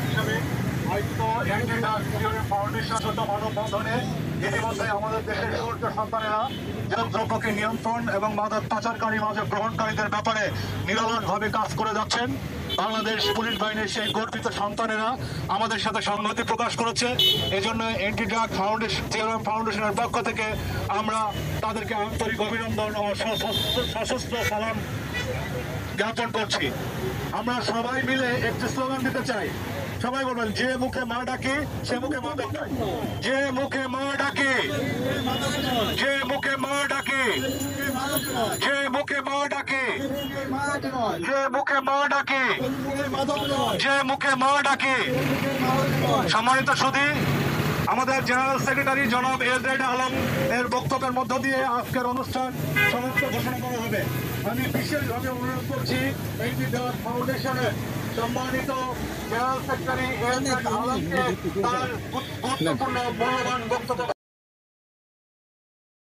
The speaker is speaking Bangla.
হিসেবে আয়োজিত ফাউন্ডেশন ছোট মানববন্ধনে ইতিমধ্যে আমাদের দেশের সূর্য সন্তানেরা দ্রব্যকে নিয়ন্ত্রণ এবং মাদক পাচারকারী মাদক গ্রহণকারীদের ব্যাপারে নিরলসভাবে কাজ করে যাচ্ছেন। বাংলাদেশ পুলিশ বাহিনীর সেই গর্বিত সন্তানেরা আমাদের সাথে সংহতি প্রকাশ করেছে। এজন্য এন্টি ড্রাগ ফাউন্ডেশনের পক্ষ থেকে আমরা তাদেরকে আন্তরিক অভিনন্দন ও সশস্ত্র সালাম জ্ঞাপন করছি। আমরা সবাই মিলে একটি স্লোগান দিতে চাই। সবাই বলবেন, যে মুখে মা ডাকে সে মুখে মাদক নয়। যে মুখে মা ডাকে, যে মুখে মা ডাকে, যে মুখে মা ডাকে, যে মুখে মা ডাকে, যে মুখে মা ডাকে। সম্মানিত সুধী, আমাদের জেনারেল সেক্রেটারি জনাব এজেড আলম এর বক্তব্যের মধ্য দিয়ে আজকের অনুষ্ঠান সমাপ্ত ঘোষণা করা হবে। আমি বিশেষভাবে অনুরোধ করছি এন্টি ড্রাগ ফাউন্ডেশনের সম্মানিত জেনারেল সেক্রেটারি এজেড আলমকে তার গুরুত্বপূর্ণ মূল্যবান বক্তব্য